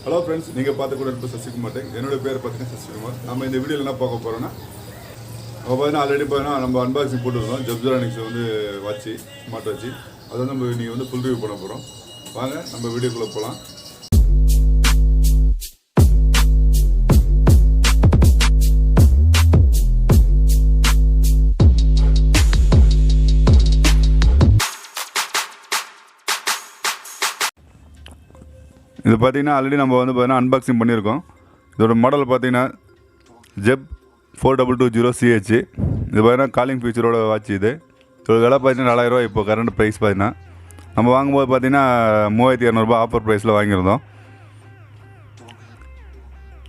Hello friends, நீங்க பார்த்து கூட இருப்ப Sasikumar Tech. என்னோட பேர் பார்த்தீங்கன்னா Sasikumar. நம்ம இந்த வீடியோல என்ன பார்க்க போறோம்னா ஆல்ரெடி நம்ம அன்பாக்சிங் போட்டுருக்கோம். 𝖙𝖊𝖈𝖍 வந்து வாட்ச் ஸ்மார்ட் வாட்ச். அதை நம்ம நீங்க வந்து ஃபுல் ரிவ்யூ பண்ண போறோம். வாங்க நம்ம வீடியோக்குள்ள போலாம். இது பார்த்தீங்கன்னா ஆல்ரெடி நம்ம வந்து அன்பாக்சிங் பண்ணியிருக்கோம். இதோட மாடல் பார்த்தீங்கன்னா 𝖊𝖈𝖍4220CH. இது பார்த்தீங்கன்னா காலிங் ஃபீச்சரோட வாட்ச். இதோட விலை பார்த்தீங்கன்னா 4000 ரூபா. இப்போ கரண்ட் ப்ரைஸ் பார்த்தீங்கன்னா நம்ம வாங்கும்போது பார்த்தீங்கன்னா 3200 ஆஃபர் ப்ரைஸில் வாங்கியிருந்தோம்.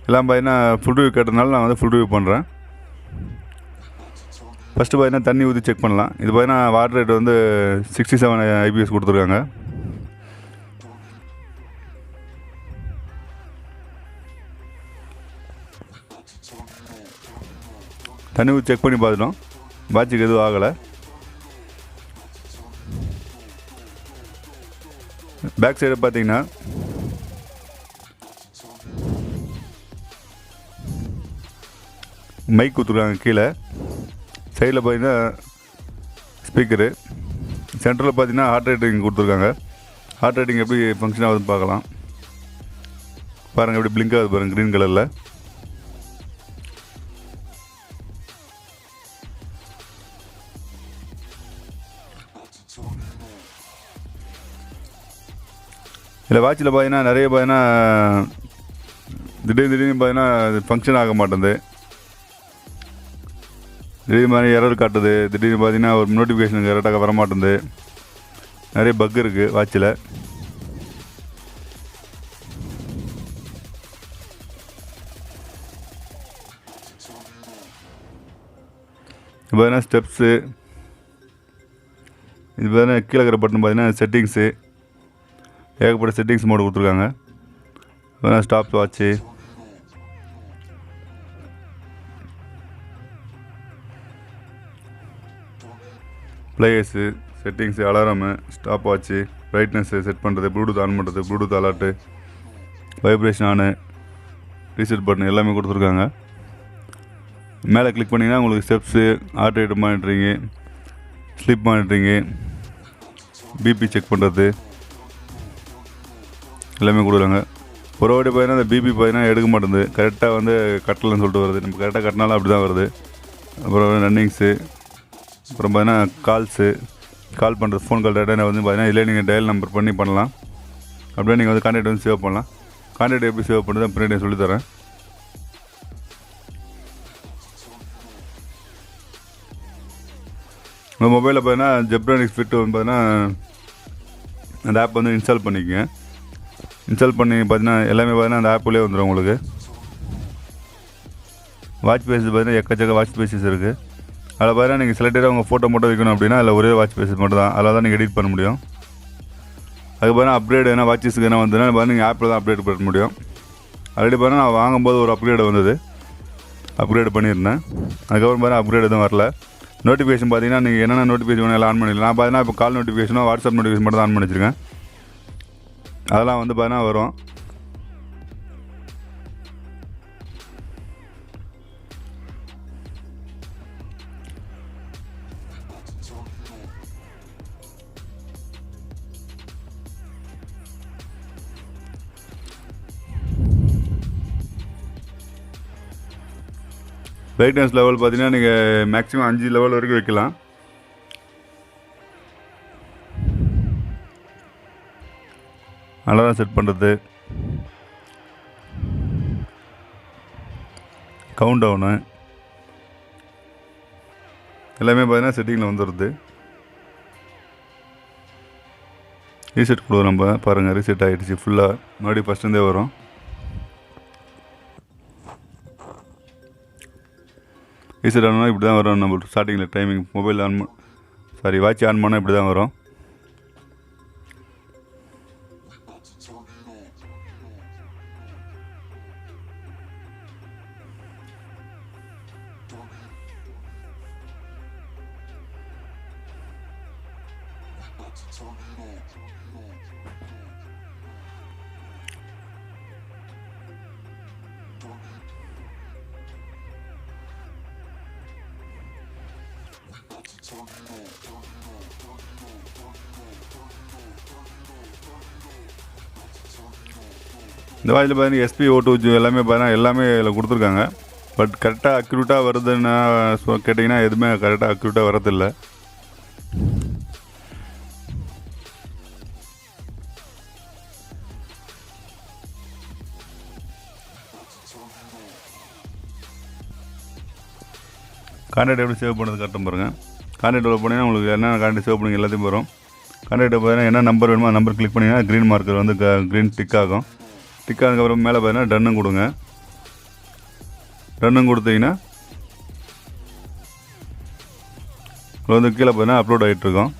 எல்லாம் பார்த்தீங்கன்னா ஃபுல் ரிவ்யூ கேட்டதுனால நான் வந்து ஃபுல் ரிவ்யூ பண்ணுறேன். ஃபஸ்ட்டு பார்த்தீங்கன்னா தண்ணி ஊற்றி செக் பண்ணலாம். இது பார்த்தீங்கன்னா வாட்டர் ரேட் வந்து 67 IPS கொடுத்துருக்காங்க. தண்ணி ஊற்றி செக் பண்ணி பார்த்துட்டோம். வாட்சுக்கு எதுவும் ஆகலை. பேக் சைடு பார்த்தீங்கன்னா மைக் கொடுத்துருக்காங்க. கீழே சைடில் பார்த்தீங்கன்னா ஸ்பீக்கரு. சென்டரில் பார்த்தீங்கன்னா ஹார்ட் ரேட்டிங் கொடுத்துருக்காங்க. ஹார்ட் ரேட்டிங் எப்படி ஃபங்க்ஷன் ஆகுதுன்னு பார்க்கலாம். பாருங்கள் எப்படி பிளிங்க் ஆகுது பாருங்கள் க்ரீன் கலரில். இதில் வாட்சில் பார்த்தீங்கன்னா நிறைய திடீர்னு பார்த்தீங்கன்னா ஃபங்க்ஷன் ஆக மாட்டேங்குது. திடீர்னு மாதிரி எரர் காட்டுது. திடீர்னு பார்த்தீங்கன்னா ஒரு நோட்டிஃபிகேஷன் கரெக்டாக வர மாட்டேங்குது. நிறைய பக் இருக்குது வாட்சில். இது பார்த்தீங்கன்னா ஸ்டெப்ஸு. இது பார்த்தீங்கன்னா கீழே இருக்கிற பட்டன் பார்த்தீங்கன்னா செட்டிங்ஸு. ஏகப்பட்ட செட்டிங்ஸ் மோடு கொடுத்துருக்காங்க. Stopwatch, players, settings, alarm, stopwatch, brightness set பண்ணுறது, ப்ளூடூத் ஆன் பண்ணுறது, bluetooth alert, vibration on, reset button எல்லாமே கொடுத்துருக்காங்க. மேலே கிளிக் பண்ணிங்கன்னா உங்களுக்கு steps, heart rate monitoring, sleep monitoring, BP check பண்ணுறது எல்லாமே கொடுக்குறாங்க. ஒரு வாட்டி பார்த்தீங்கன்னா அந்த பிபி பார்த்தீங்கன்னா எடுக்க மாட்டேங்குது. கரெக்டாக வந்து கட்டலன்னு சொல்லிட்டு வருது. நம்ம கரெக்டாக கட்டினாலும் அப்படி தான் வருது. அப்புறம் ரன்னிங்ஸு, அப்புறம் பார்த்தீங்கன்னா கால் பண்ணுறது, ஃபோன் கால் டேட்டா வந்து பார்த்தீங்கன்னா இதில் நீங்கள் டயல் நம்பர் பண்ணி பண்ணலாம். அப்படியே நீங்கள் வந்து கான்டாக்ட் வந்து சேவ் பண்ணலாம். கான்டாக்ட் எப்படி சேவ் பண்ணுறது பின்னாடி சொல்லித்தரேன். உங்கள் மொபைலில் பார்த்தீங்கன்னா 𝖊𝖈𝖍 வந்து பார்த்தீங்கன்னா அந்த ஆப் வந்து இன்ஸ்டால் பண்ணிக்கோங்க. இன்ஸ்டால் பண்ணி பார்த்தீங்கன்னா எல்லாமே பார்த்தீங்கன்னா அந்த ஆப்புலேயே வந்துடும் உங்களுக்கு. வாட்ச் பேஸஸ் பார்த்தீங்கன்னா எக்கச்சக்க வாட்ச் பேஸஸ் இருக்குது. அதில் பார்த்தீங்கன்னா நீங்கள் செலக்டடாக உங்கள் ஃபோட்டோ மட்டும் வைக்கணும் அப்படின்னா அதில் ஒரே வாட்ச் பேஸஸ் மட்டும் தான். அதில் தான் நீங்கள் எடிட் பண்ண முடியும். அதுக்கு பார்த்தீங்கன்னா அப்கிரேட் என்ன வாட்சஸ்க்கு என்ன வந்ததுன்னா பார்த்தீங்கன்னா நீங்கள் ஆப்பில் தான் அப்டேட் பண்ண முடியும். ஆல்ரெடி பார்த்தீங்கன்னா நான் வாங்கும்போது ஒரு அப்கிரேட் வந்தது. அப்கிரேட் பண்ணியிருந்தேன். அதுக்கப்புறம் பார்த்தீங்கன்னா அப்கிரேட் எதுவும் வரல. நோட்டிஃபிகேஷன் பார்த்தீங்கன்னா நீங்கள் என்னென்ன நோட்டிஃபிகேஷன் வேணும் எல்லாம் ஆன் பண்ணிடலாம். நான் பார்த்தீங்கன்னா இப்போ கால் நோட்டிஃபிகேஷனோ வாட்ஸ்அப் நோட்டிஃபிகேஷன் மட்டும் தான் ஆன் பண்ணி வச்சுருக்கேன். அதெல்லாம் வந்து பார்த்தீங்கன்னா வரும். பிரைட்னஸ் லெவல் பார்த்தீங்கன்னா நீங்கள் மேக்ஸிமம் 5 லெவல் வரைக்கும் வைக்கலாம். அலாரம் செட் பண்ணுறது, கவுண்ட் டவுனு எல்லாமே பார்த்தீங்கன்னா செட்டிங்கில் வந்துடுது. ரீசெட் கொடுவோம் நம்ம. பாருங்கள் ரீசெட் ஆகிடுச்சு ஃபுல்லாக. மறுபடியும் ஃபஸ்ட்லேருந்தே வரும். ரீசெட் ஆனோன்னா இப்படி தான் வரும். நம்ம ஸ்டார்டிங்கில் டைமிங் மொபைல் வாட்ச் ஆன் பண்ணால் இப்படி தான் வரும். இந்த வாட்சில் பார்த்தீங்கன்னா SP02 எல்லாமே இதில் கொடுத்துருக்காங்க. பட் கரெக்டாக அக்யூரேட்டாக வருதுன்னு கேட்டிங்கன்னா எதுவுமே கரெக்டாக அக்யூரேட்டாக வரதில்லை. கான்டாக்ட் எப்படி சேவ் பண்ணுறது கரெக்டாக பாருங்கள். கான்டாக்டில் போனீங்கன்னா உங்களுக்கு என்ன கான்டாக்ட் சேவ் பண்ணுங்க எல்லாத்தையும் வரும். கான்டாக்ட் பார்த்தீங்கன்னா என்ன நம்பர் வேணுமோ நம்பர் கிளிக் பண்ணிங்கன்னா க்ரீன் மார்க்கர் வந்து க்ரீன் டிக் ஆகும். டிக் ஆனதுக்கப்புறம் மேலே பார்த்தீங்கன்னா டன்னும் கொடுங்க. டன்னும் கொடுத்தீங்கன்னா வந்து கீழே பார்த்தீங்கன்னா அப்லோட் ஆகிட்டுருக்கோம்.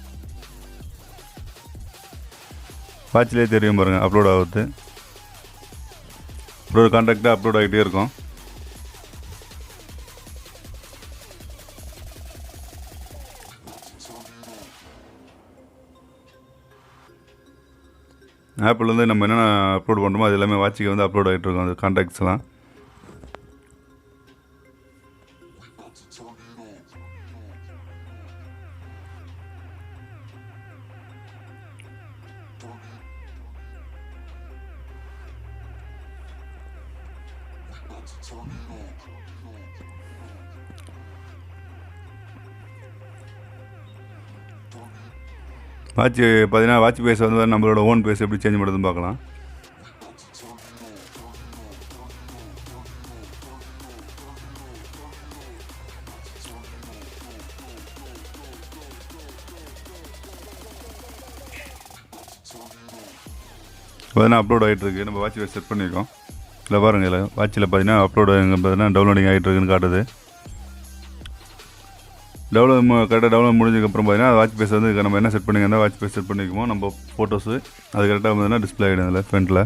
வாட்சிலே தெரியும் பாருங்கள் அப்லோட் ஆகுது. அப்புறம் கான்டாக்டாக அப்லோட் ஆகிட்டே இருக்கும். ஆப்பில் நம்ம என்னென்ன அப்லோட் பண்ணுறோமோ அது எல்லாமே வாட்சிக்கு வந்து அப்லோட் ஆகிட்டு இருக்கும். அது கான்டாக்ட்ஸ்லாம் வாட்சி பார்த்தீங்கன்னா வாட்ச் பேஸ் வந்து நம்மளோட ஓன் பேஸ் எப்படி சேஞ்ச் பண்ணுறதுன்னு பார்க்கலாம். பார்த்தீங்கன்னா அப்லோட் ஆகிட்டுருக்கு. நம்ம வாட்ச் பேஸ் செட் பண்ணியிருக்கோம். இல்லை பாருங்கள், இல்லை வாட்சில் பார்த்தீங்கன்னா அப்லோட் பார்த்தீங்கன்னா டவுன்லோடிங் ஆகிட்டுருக்குன்னு காட்டுது. கரெக்டாக டவுன்லோட் முடிஞ்சதுக்கப்புறம் பார்த்தீங்கன்னா வாட்ச் பேஸ் வந்து நம்ம என்ன செட் பண்ணிங்கன்னா வாட்ச் பேஸ் செட் பண்ணிக்குமோ நம்ம ஃபோட்டோஸு அது கரெக்டாக பார்த்தீங்கன்னா டிஸ்பிளே ஆகிடும் அதில் ஃப்ரண்ட்டில்.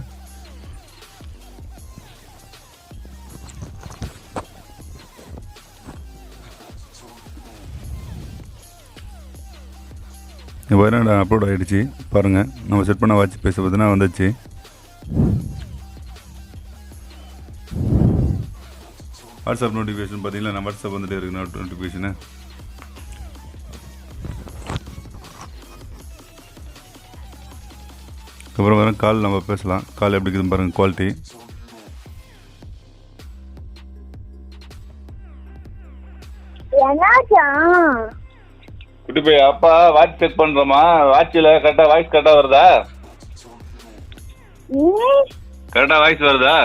இப்போ பார்த்தீங்கன்னா அப்லோட் ஆகிடுச்சு பாருங்கள். நம்ம செட் பண்ண வாட்ச் பேஸ் பார்த்தீங்கன்னா வந்துச்சு. வாட்ஸ்அப் நோட்டிஃபிகேஷன் பார்த்தீங்கன்னா நம்ம வாட்ஸ்அப் வந்துகிட்டே இருக்குது நோட்டிஃபிகேஷனு. அப்புறம் வர கால் நம்ம பேசலாம். கால் எப்படி இருக்குதுன்னு பாருங்கள் குவாலிட்டி. குட்டி போய் அப்பா வாட்ச் செக் பண்ணுறோமா? வாட்சில் கரெக்டாக வாய்ஸ் கரெக்டாக வருதா? கரெக்டாக வாய்ஸ் வருதா?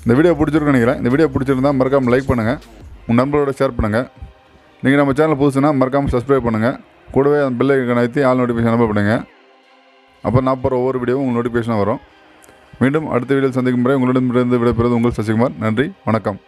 இந்த வீடியோ பிடிச்சிருக்குன்னு நினைக்கிறேன். இந்த வீடியோ பிடிச்சிருந்தா மறக்காமல் லைக் பண்ணுங்கள், உங்கள் நண்பரோட ஷேர் பண்ணுங்கள். நீங்கள் நம்ம சேனல் புதுசுன்னா மறக்காமல் சப்ஸ்கிரைப் பண்ணுங்கள். கூடவே அந்த பெல் ஐக்கானை அழுத்தி ஆல் நோட்டிஃபிகேஷன் அனுப்ப பண்ணுங்கள். அப்போ நான் போகிற ஒவ்வொரு வீடியோவும் உங்களுக்கு நோட்டிஃபிகேஷனாக வரும். மீண்டும் அடுத்த வீடியோவில் சந்திக்கும் முறை உங்களிடமிருந்து விடைபெறுவது உங்கள் சசிகுமார். நன்றி, வணக்கம்.